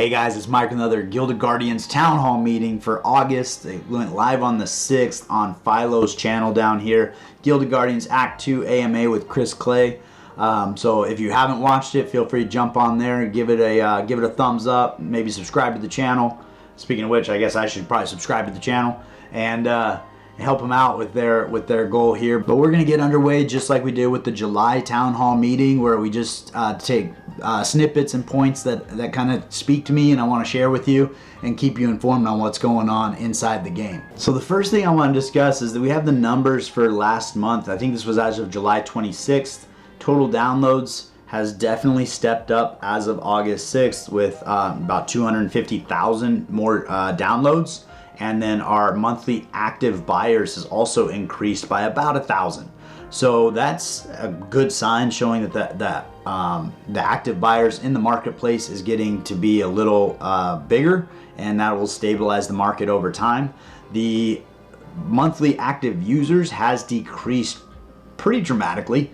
Hey guys, it's Mike with another Gilded Guardians Town Hall meeting for August. They went live on the 6th on Philo's channel down here. Gilded Guardians Act 2 AMA with Chris Clay. So if you haven't watched it, feel free to jump on there and give it a thumbs up. Maybe subscribe to the channel. Speaking of which, I guess I should probably subscribe to the channel and help them out with their goal here. But we're gonna get underway just like we did with the July Town Hall meeting, where we just take snippets and points that kind of speak to me and I want to share with you and keep you informed on what's going on inside the game. So the first thing I want to discuss is that we have the numbers for last month. I think this was as of July 26th. Total downloads has definitely stepped up as of August 6th with about 250,000 more downloads. And then our monthly active buyers has also increased by about 1,000. So that's a good sign, showing that the active buyers in the marketplace is getting to be a little bigger, and that will stabilize the market over time. The monthly active users has decreased pretty dramatically,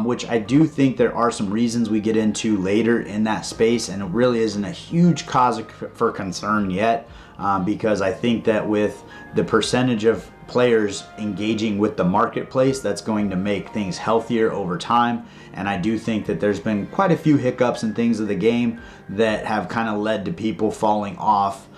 which I do think there are some reasons we get into later in that space, and it really isn't a huge cause for concern yet, because I think that with the percentage of players engaging with the marketplace, that's going to make things healthier over time. And I do think that there's been quite a few hiccups and things of the game that have kind of led to people falling off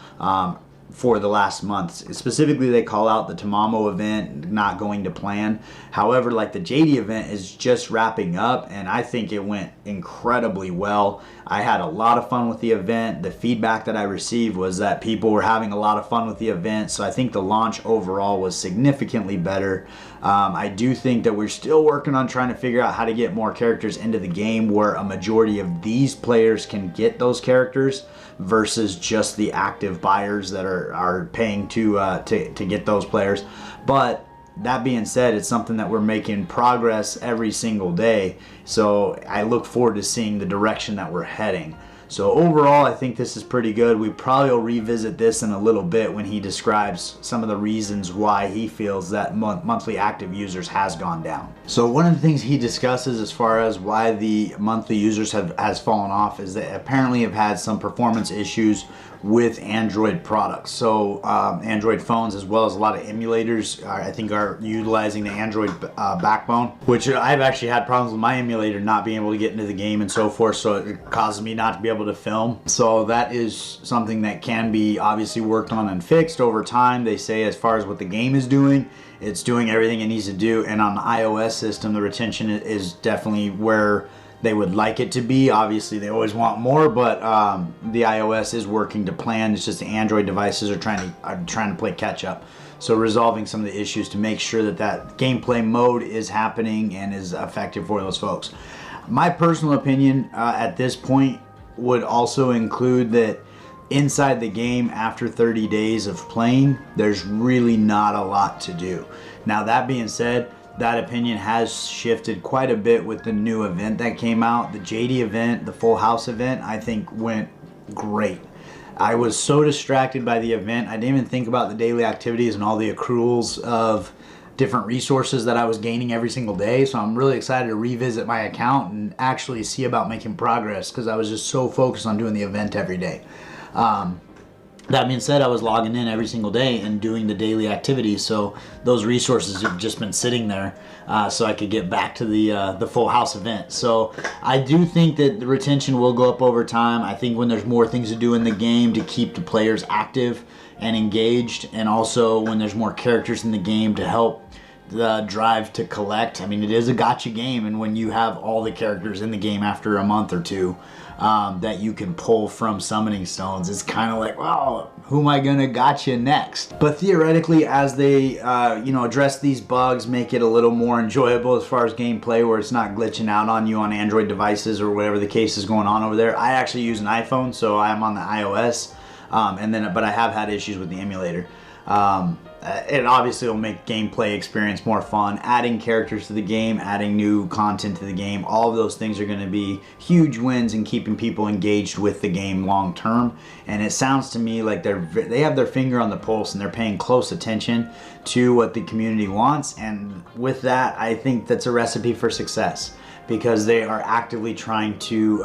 for the last month. Specifically, they call out the Tamamo event not going to plan. However, like the JD event is just wrapping up, and I think it went incredibly well. I had a lot of fun with the event. The feedback that I received was that people were having a lot of fun with the event, so I think the launch overall was significantly better. I do think that we're still working on trying to figure out how to get more characters into the game where a majority of these players can get those characters versus just the active buyers that are paying to get those players. But that being said, it's something that we're making progress every single day. So I look forward to seeing the direction that we're heading. So overall, I think this is pretty good. We probably will revisit this in a little bit when he describes some of the reasons why he feels that monthly active users has gone down. So one of the things he discusses as far as why the monthly users has fallen off is they apparently have had some performance issues with Android products. So Android phones, as well as a lot of emulators, I think are utilizing the Android backbone, which I've actually had problems with my emulator not being able to get into the game and so forth, so it causes me not to be able to film. So that is something that can be obviously worked on and fixed over time. They say as far as what the game is doing, it's doing everything it needs to do, and on the iOS system, the retention is definitely where they would like it to be. Obviously, they always want more, but the iOS is working to plan. It's just the Android devices are trying to play catch up. So resolving some of the issues to make sure that gameplay mode is happening and is effective for those folks. My personal opinion at this point would also include that inside the game, after 30 days of playing, there's really not a lot to do. Now, that being said, that opinion has shifted quite a bit with the new event that came out. The JD event, the Full House event, I think went great. I was so distracted by the event, I didn't even think about the daily activities and all the accruals of different resources that I was gaining every single day. So I'm really excited to revisit my account and actually see about making progress, because I was just so focused on doing the event every day. That being said, I was logging in every single day and doing the daily activities, so those resources have just been sitting there so I could get back to the Full House event. So I do think that the retention will go up over time. I think when there's more things to do in the game to keep the players active and engaged, and also when there's more characters in the game to help the drive to collect. I mean, it is a gacha game, and when you have all the characters in the game after a month or two that you can pull from summoning stones, it's kind of like, wow, who am I gonna gacha next? But theoretically, as they address these bugs, make it a little more enjoyable as far as gameplay, where it's not glitching out on you on Android devices or whatever the case is going on over there. I actually use an iPhone, so I'm on the iOS, but I have had issues with the emulator. It obviously will make gameplay experience more fun. Adding characters to the game, adding new content to the game, all of those things are going to be huge wins in keeping people engaged with the game long term. And it sounds to me like they have their finger on the pulse and they're paying close attention to what the community wants. And with that, I think that's a recipe for success. because they are actively trying to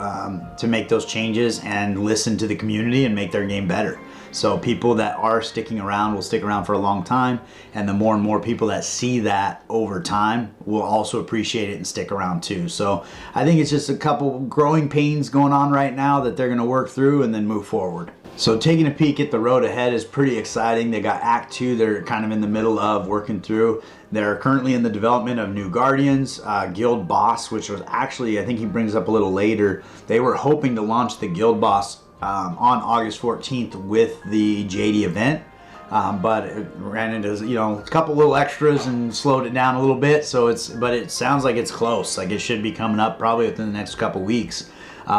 make those changes and listen to the community and make their game better. So people that are sticking around will stick around for a long time, and the more and more people that see that over time will also appreciate it and stick around too. So I think it's just a couple growing pains going on right now that they're going to work through and then move forward. So taking a peek at the road ahead is pretty exciting. They got Act 2 they're kind of in the middle of working through. They're currently in the development of new Guardians, Guild Boss, which was actually, I think he brings up a little later, they were hoping to launch the Guild Boss on August 14th with the JD event, but it ran into a couple little extras and slowed it down a little bit. So but it sounds like it's close. Like it should be coming up probably within the next couple weeks,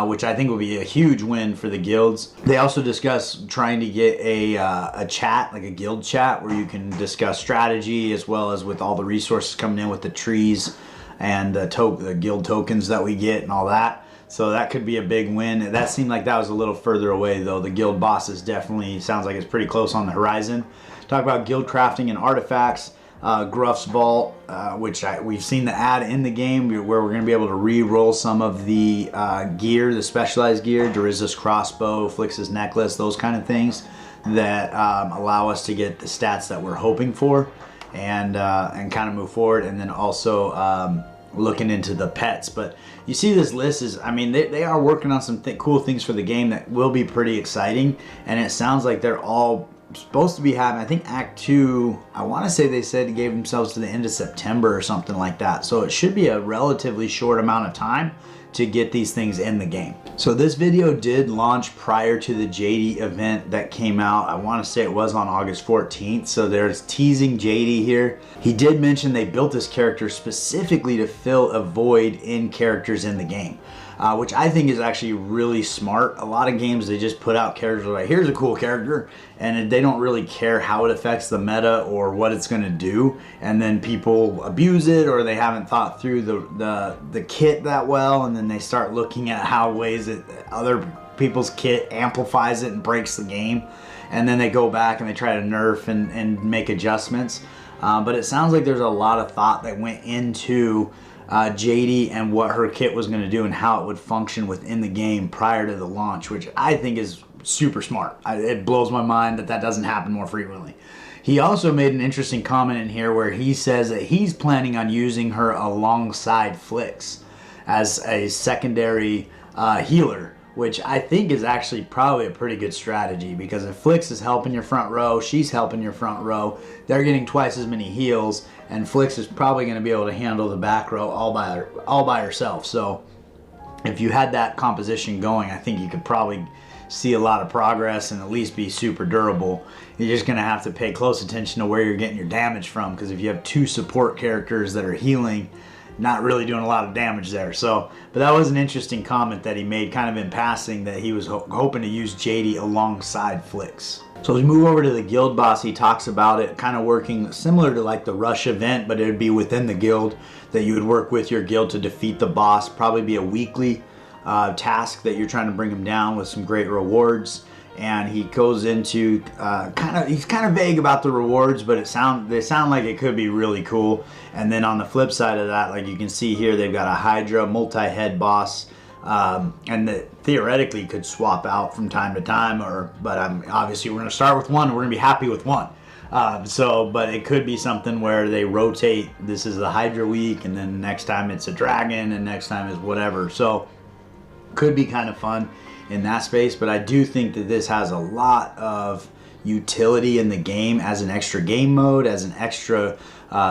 which I think will be a huge win for the guilds. They also discuss trying to get a chat, like a guild chat, where you can discuss strategy as well as with all the resources coming in with the trees and the guild tokens that we get and all that. So that could be a big win. That seemed like that was a little further away though. The guild boss is definitely, sounds like it's pretty close on the horizon. Talk about guild crafting and artifacts. Gruff's Vault, which we've seen the ad in the game where we're going to be able to re-roll some of the gear, the specialized gear, Dariza's crossbow, Flix's necklace, those kind of things that allow us to get the stats that we're hoping for and kind of move forward. And then also looking into the pets. But you see this list is, I mean, they are working on some cool things for the game that will be pretty exciting, and it sounds like they're all supposed to be happening. I think Act 2, I want to say they said they gave themselves to the end of September or something like that, so it should be a relatively short amount of time to get these things in the game. So this video did launch prior to the JD event that came out. I want to say it was on August 14th. So there's teasing JD here. He did mention they built this character specifically to fill a void in characters in the game, which I think is actually really smart. A lot of games, they just put out characters like, here's a cool character, and they don't really care how it affects the meta or what it's going to do, and then people abuse it, or they haven't thought through the kit that well, and then they start looking at how ways that other people's kit amplifies it and breaks the game, and then they go back and they try to nerf and make adjustments. But it sounds like there's a lot of thought that went into JD and what her kit was going to do and how it would function within the game prior to the launch, which I think is super smart. It blows my mind that doesn't happen more frequently. He also made an interesting comment in here where he says that he's planning on using her alongside Flix as a secondary healer, which I think is actually probably a pretty good strategy, because if Flix is helping your front row, she's helping your front row, they're getting twice as many heals, and Flix is probably going to be able to handle the back row all by herself. So if you had that composition going, I think you could probably see a lot of progress and at least be super durable. You're just going to have to pay close attention to where you're getting your damage from, because if you have two support characters that are healing, not really doing a lot of damage there. So, but that was an interesting comment that he made kind of in passing, that he was hoping to use JD alongside Flix. So as we move over to the guild boss, he talks about it kind of working similar to like the rush event, but it would be within the guild, that you would work with your guild to defeat the boss, probably be a weekly task that you're trying to bring him down with some great rewards. And he goes into he's kind of vague about the rewards, but they sound like it could be really cool. And then on the flip side of that, like you can see here, they've got a Hydra multi-head boss, and that theoretically could swap out from time to time, but obviously we're going to start with one, and we're going to be happy with one. But it could be something where they rotate. This is the Hydra week, and then next time it's a dragon, and next time is whatever. So could be kind of fun in that space. But I do think that this has a lot of utility in the game as an extra game mode, as an extra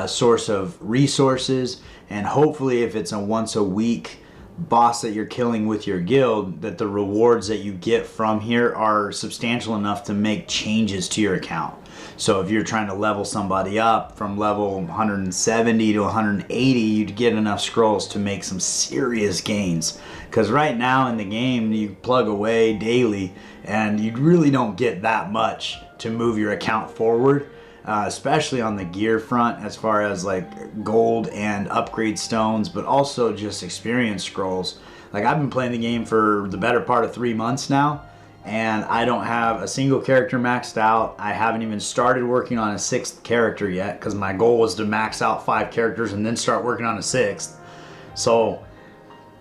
source of resources, and hopefully if it's a once a week boss that you're killing with your guild, that the rewards that you get from here are substantial enough to make changes to your account. So if you're trying to level somebody up from level 170 to 180, you'd get enough scrolls to make some serious gains. Because right now in the game, you plug away daily and you really don't get that much to move your account forward, especially on the gear front as far as like gold and upgrade stones, but also just experience scrolls. Like I've been playing the game for the better part of 3 months now, and I don't have a single character maxed out. I haven't even started working on a 6th character yet, because my goal was to max out 5 characters and then start working on a 6th. So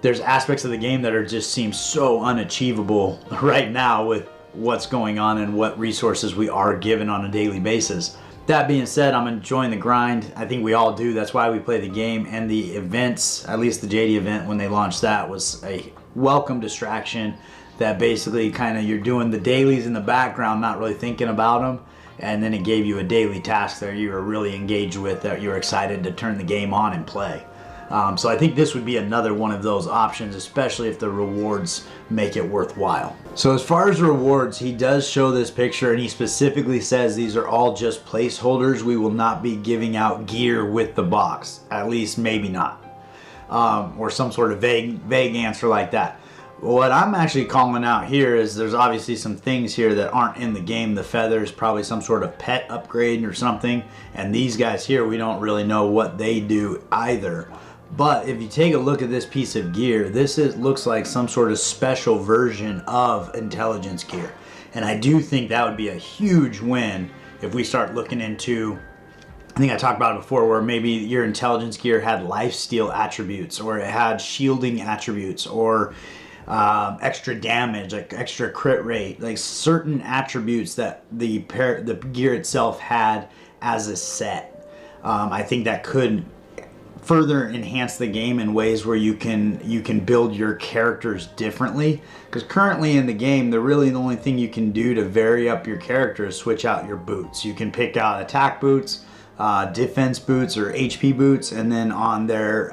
there's aspects of the game that are just seem so unachievable right now with what's going on and what resources we are given on a daily basis. That being said, I'm enjoying the grind. I think we all do. That's why we play the game. And the events, at least the JD event when they launched that, was a welcome distraction that basically kind of you're doing the dailies in the background, not really thinking about them. And then it gave you a daily task that you were really engaged with, that you're excited to turn the game on and play. So I think this would be another one of those options, especially if the rewards make it worthwhile. So as far as rewards, he does show this picture and he specifically says these are all just placeholders. We will not be giving out gear with the box, at least maybe not, or some sort of vague answer like that. What I'm actually calling out here is there's obviously some things here that aren't in the game. The feathers, probably some sort of pet upgrade or something. And these guys here, we don't really know what they do either. But if you take a look at this piece of gear, looks like some sort of special version of intelligence gear. And I do think that would be a huge win if we start looking into, I think I talked about it before, where maybe your intelligence gear had lifesteal attributes, or it had shielding attributes, or extra damage, like extra crit rate, like certain attributes that the gear itself had as a set. I think that could further enhance the game in ways where you can build your characters differently, because currently in the game the only thing you can do to vary up your character is switch out your boots. You can pick out attack boots, defense boots, or HP boots, and then on their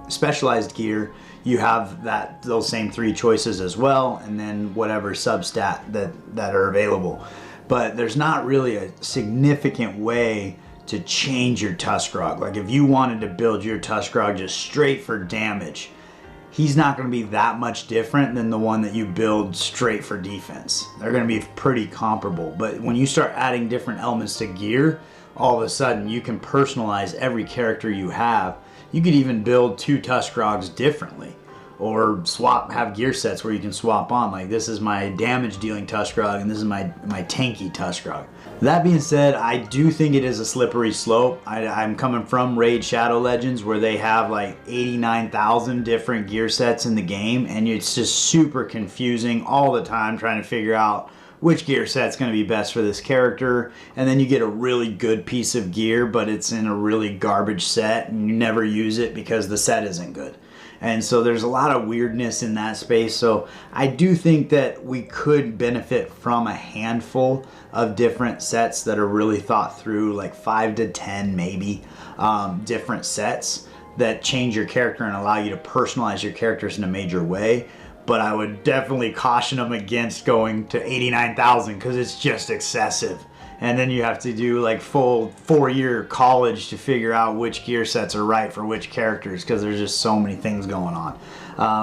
specialized gear you have those same 3 choices as well, and then whatever substat that are available. But there's not really a significant way to change your Tuskrog. Like if you wanted to build your Tuskrog just straight for damage, he's not going to be that much different than the one that you build straight for defense. They're going to be pretty comparable. But when you start adding different elements to gear, all of a sudden you can personalize every character you have. You could even build 2 Tuskrogs differently, or have gear sets where you can swap on. Like this is my damage dealing Tuskrog and this is my tanky Tuskrog. That being said, I do think it is a slippery slope. I'm coming from Raid Shadow Legends, where they have like 89,000 different gear sets in the game, and it's just super confusing all the time trying to figure out which gear set's going to be best for this character. And then you get a really good piece of gear, but it's in a really garbage set and you never use it because the set isn't good. And so there's a lot of weirdness in that space. So I do think that we could benefit from a handful of different sets that are really thought through, like 5 to 10 maybe different sets that change your character and allow you to personalize your characters in a major way. But I would definitely caution them against going to 89,000 because it's just excessive. And then you have to do like full 4-year college to figure out which gear sets are right for which characters, because there's just so many things going on.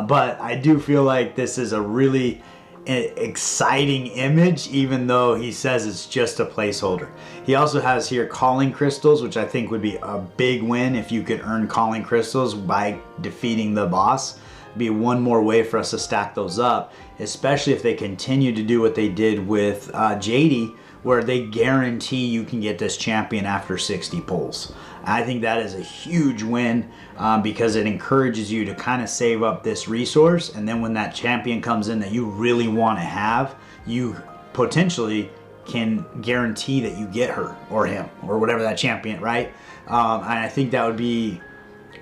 But I do feel like this is a really exciting image, even though he says it's just a placeholder. He also has here calling crystals, which I think would be a big win if you could earn calling crystals by defeating the boss. It'd be one more way for us to stack those up, especially if they continue to do what they did with JD, where they guarantee you can get this champion after 60 pulls. I think that is a huge win because it encourages you to kind of save up this resource, and then when that champion comes in that you really want to have, you potentially can guarantee that you get her or him or whatever that champion, right? And I think that would be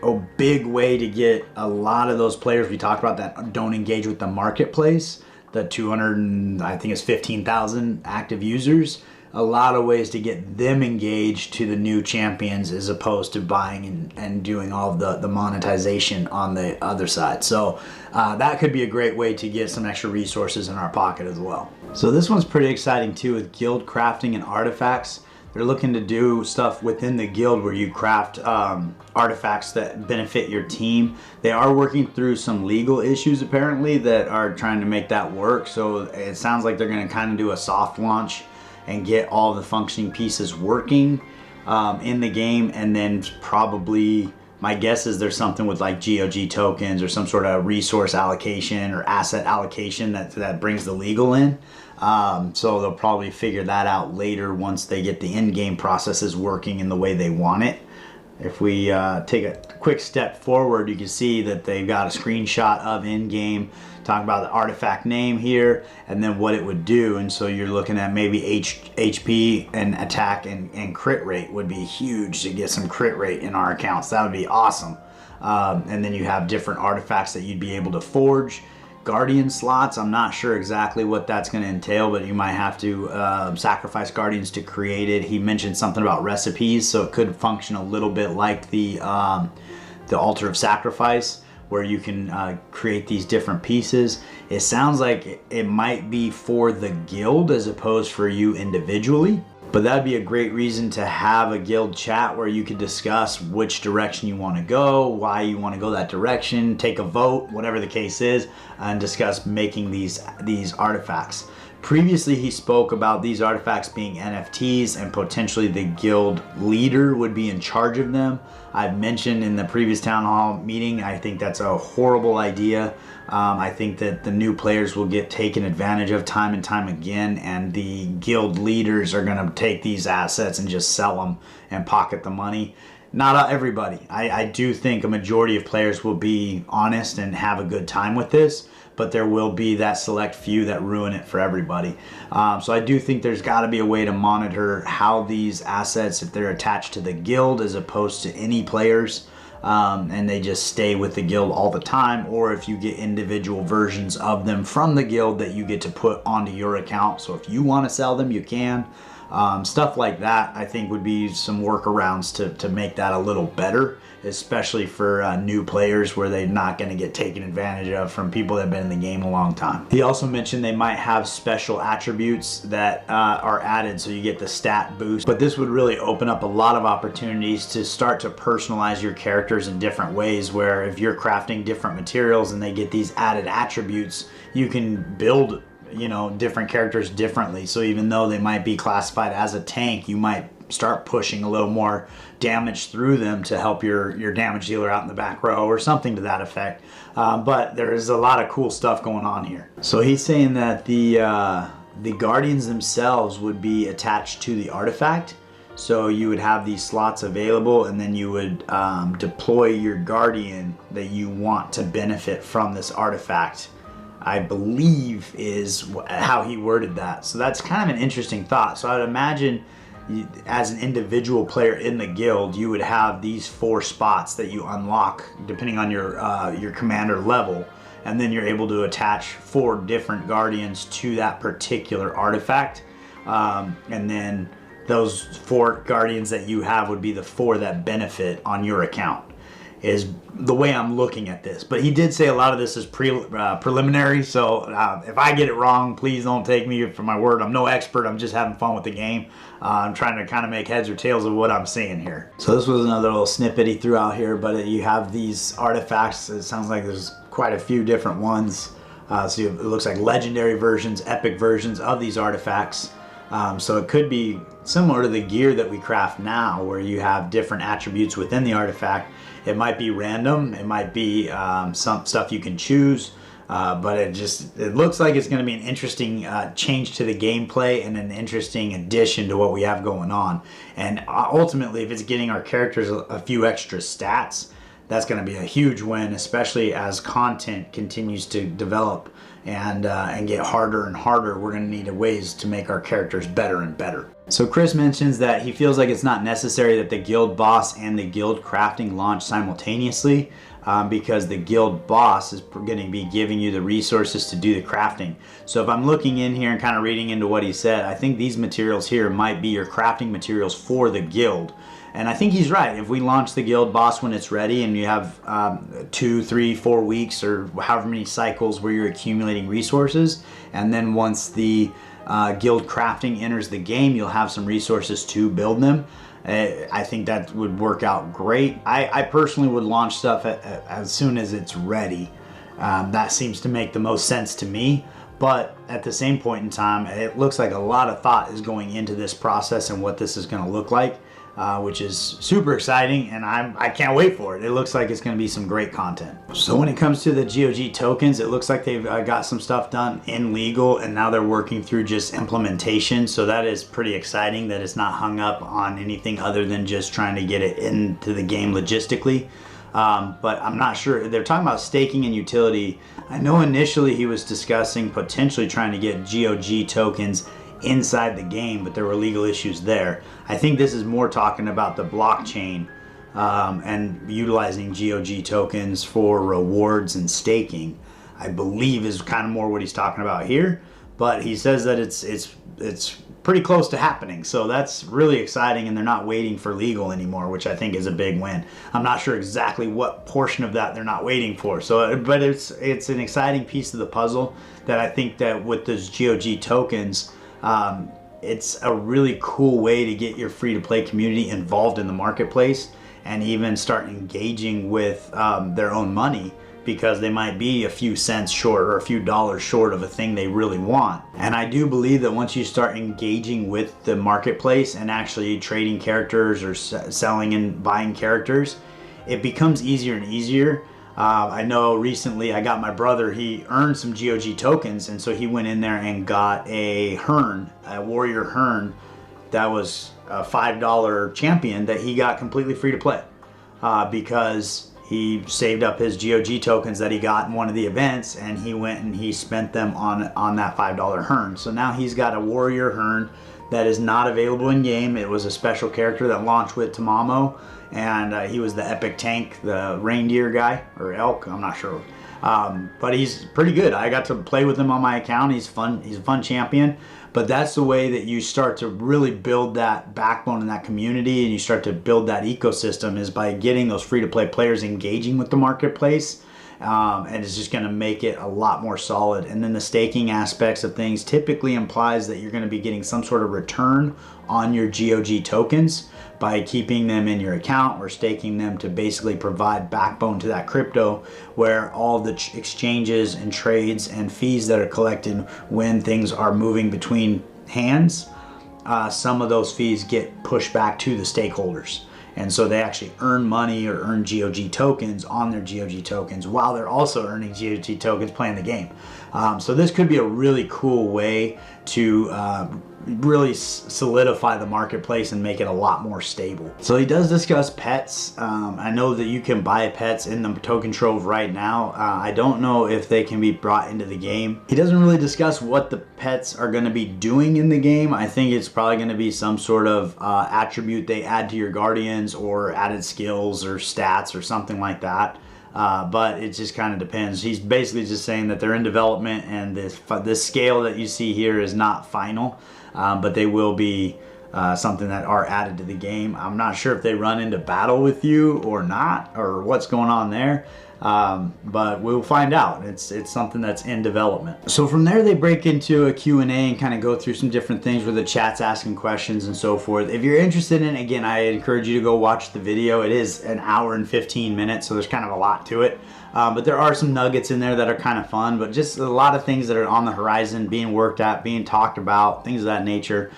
a big way to get a lot of those players we talked about that don't engage with the marketplace, the 200 and I think it's 15,000 active users, a lot of ways to get them engaged to the new champions as opposed to buying and doing all of the monetization on the other side. So that could be a great way to get some extra resources in our pocket as well. So this one's pretty exciting too, with guild crafting and artifacts. They're looking to do stuff within the guild where you craft artifacts that benefit your team. They are working through some legal issues apparently that are trying to make that work. So it sounds like they're going to kind of do a soft launch and get all the functioning pieces working in the game. And then probably, my guess is there's something with like GOG tokens or some sort of resource allocation or asset allocation that brings the legal in. So they'll probably figure that out later once they get the in-game processes working in the way they want it. If we take a quick step forward, you can see that they've got a screenshot of in-game, talking about the artifact name here, and then what it would do. And so you're looking at maybe HP and attack and crit rate would be huge to get some crit rate in our accounts. That would be awesome. And then you have different artifacts that you'd be able to forge. Guardian slots, I'm not sure exactly what that's going to entail, but you might have to sacrifice Guardians to create it. He mentioned something about recipes, so it could function a little bit like the Altar of Sacrifice, where you can create these different pieces. It sounds like it might be for the guild as opposed for you individually. But that'd be a great reason to have a guild chat where you could discuss which direction you want to go, why you want to go that direction, take a vote, whatever the case is, and discuss making these artifacts. Previously, he spoke about these artifacts being NFTs and potentially the guild leader would be in charge of them. I've mentioned in the previous town hall meeting, I think that's a horrible idea. I think that the new players will get taken advantage of time and time again, and the guild leaders are going to take these assets and just sell them and pocket the money. Not everybody. I do think a majority of players will be honest and have a good time with this, but there will be that select few that ruin it for everybody. So I do think there's got to be a way to monitor how these assets, if they're attached to the guild as opposed to any players, and they just stay with the guild all the time, or if you get individual versions of them from the guild that you get to put onto your account. So if you want to sell them, you can. Stuff like that, I think, would be some workarounds to make that a little better, especially for new players where they're not going to get taken advantage of from people that have been in the game a long time. He also mentioned they might have special attributes that are added so you get the stat boost, but this would really open up a lot of opportunities to start to personalize your characters in different ways, where if you're crafting different materials and they get these added attributes, you can build different characters differently. So even though they might be classified as a tank, you might start pushing a little more damage through them to help your damage dealer out in the back row or something to that effect. But there is a lot of cool stuff going on here. So he's saying that the Guardians themselves would be attached to the artifact. So you would have these slots available, and then you would deploy your Guardian that you want to benefit from this artifact, I believe is how he worded that. So that's kind of an interesting thought. So I would imagine as an individual player in the guild, you would have these 4 spots that you unlock depending on your commander level, and then you're able to attach 4 different Guardians to that particular artifact, and then those 4 Guardians that you have would be the 4 that benefit on your account, is the way I'm looking at this. But he did say a lot of this is preliminary, so if I get it wrong, please don't take me for my word. I'm no expert. I'm just having fun with the game. I'm trying to kind of make heads or tails of what I'm seeing here. So this was another little snippet he threw out here, but you have these artifacts. It sounds like there's quite a few different ones. So it looks like legendary versions, epic versions of these artifacts. So it could be similar to the gear that we craft now, where you have different attributes within the artifact. It might be random, it might be some stuff you can choose, but it looks like it's going to be an interesting change to the gameplay and an interesting addition to what we have going on. And ultimately, if it's getting our characters a few extra stats, that's going to be a huge win, especially as content continues to develop and get harder and harder. We're going to need ways to make our characters better and better. So Chris mentions that he feels like it's not necessary that the guild boss and the guild crafting launch simultaneously, because the guild boss is going to be giving you the resources to do the crafting. So if I'm looking in here and kind of reading into what he said, I think these materials here might be your crafting materials for the guild. And I think he's right. If we launch the guild boss when it's ready and you have 2, 3, 4 weeks or however many cycles where you're accumulating resources, and then once the guild crafting enters the game, you'll have some resources to build them. I think that would work out great. I personally would launch stuff as soon as it's ready. That seems to make the most sense to me. But at the same point in time, it looks like a lot of thought is going into this process and what this is going to look like, which is super exciting, and I can't wait for it. It looks like it's going to be some great content. So when it comes to the GOG tokens, it looks like they've got some stuff done in legal, and now they're working through just implementation. So that is pretty exciting that it's not hung up on anything other than just trying to get it into the game logistically. but I'm not sure. They're talking about staking and utility. I know initially he was discussing potentially trying to get GOG tokens inside the game, but there were legal issues there. I think this is more talking about the blockchain and utilizing GOG tokens for rewards and staking, I believe is kind of more what he's talking about here. But he says that it's pretty close to happening, so that's really exciting, and they're not waiting for legal anymore, which I think is a big win. I'm not sure exactly what portion of that they're not waiting for, so but it's an exciting piece of the puzzle that I think that with those GOG tokens, it's a really cool way to get your free-to-play community involved in the marketplace and even start engaging with their own money, because they might be a few cents short or a few dollars short of a thing they really want. And I do believe that once you start engaging with the marketplace and actually trading characters or selling and buying characters, it becomes easier and easier. I know recently I got my brother, he earned some GOG tokens, and so he went in there and got a Hearn, a warrior Hearn, that was a $5 champion that he got completely free to play because he saved up his GOG tokens that he got in one of the events, and he went and he spent them on that $5 Hearn. So now he's got a warrior Hearn that is not available in game. It was a special character that launched with Tamamo, and he was the epic tank, the reindeer guy or elk, I'm not sure. But he's pretty good. I got to play with him on my account. He's fun. He's a fun champion. But that's the way that you start to really build that backbone in that community, and you start to build that ecosystem, is by getting those free-to-play players engaging with the marketplace. And it's just going to make it a lot more solid. And then the staking aspects of things typically implies that you're going to be getting some sort of return on your GOG tokens by keeping them in your account or staking them to basically provide backbone to that crypto, where all the exchanges and trades and fees that are collected when things are moving between hands, some of those fees get pushed back to the stakeholders. And so they actually earn money or earn GOG tokens on their GOG tokens while they're also earning GOG tokens playing the game. So this could be a really cool way to really solidify the marketplace and make it a lot more stable. So he does discuss pets. I know that you can buy pets in the Token Trove right now. I don't know if they can be brought into the game. He doesn't really discuss what the pets are going to be doing in the game. I think it's probably going to be some sort of attribute they add to your Guardians, or added skills or stats or something like that. But it just kind of depends. He's basically just saying that they're in development, and this scale that you see here is not final, but they will be something that are added to the game. I'm not sure if they run into battle with you or not, or what's going on there. But we'll find out. It's something that's in development. So from there, they break into a Q&A and kind of go through some different things where the chat's asking questions and so forth. If you're interested in it, again, I encourage you to go watch the video. It is an hour and 15 minutes, so there's kind of a lot to it. But there are some nuggets in there that are kind of fun, but just a lot of things that are on the horizon, being worked at, being talked about, things of that nature.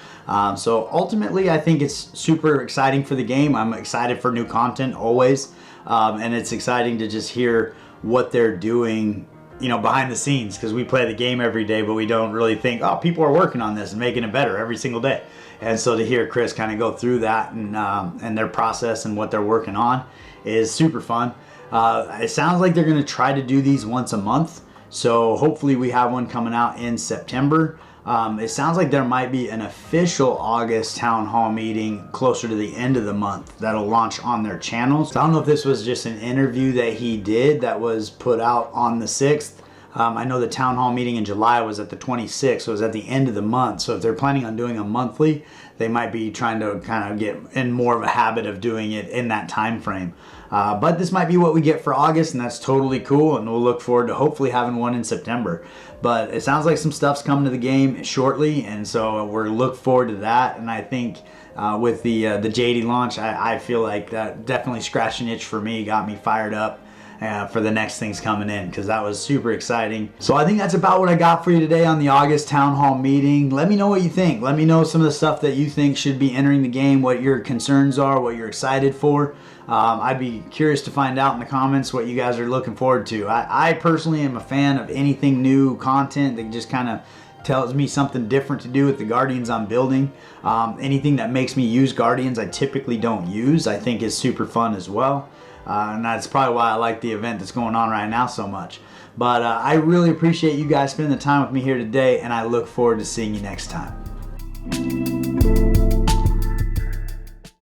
So ultimately, I think it's super exciting for the game. I'm excited for new content always. And it's exciting to just hear what they're doing, you know, behind the scenes, because we play the game every day, but we don't really think, oh, people are working on this and making it better every single day. And so to hear Chris kind of go through that and their process and what they're working on is super fun. It sounds like they're going to try to do these once a month. So hopefully we have one coming out in September. It sounds like there might be an official August town hall meeting closer to the end of the month that'll launch on their channels. So I don't know if this was just an interview that he did that was put out on the 6th. I know the town hall meeting in July was at the 26th, so it was at the end of the month. So if they're planning on doing a monthly, they might be trying to kind of get in more of a habit of doing it in that time frame. But this might be what we get for August, and that's totally cool, and we'll look forward to hopefully having one in September. But it sounds like some stuff's coming to the game shortly, and so we're look forward to that. And I think with the JD launch, I feel like that definitely scratched an itch for me, got me fired up for the next things coming in, because that was super exciting. So I think that's about what I got for you today on the August town hall meeting. Let me know what you think. Let me know some of the stuff that you think should be entering the game, what your concerns are, what you're excited for. I'd be curious to find out in the comments what you guys are looking forward to. I personally am a fan of anything new content that just kind of tells me something different to do with the Guardians I'm building. Anything that makes me use Guardians I typically don't use, I think is super fun as well. And that's probably why I like the event that's going on right now so much. But I really appreciate you guys spending the time with me here today, and I look forward to seeing you next time.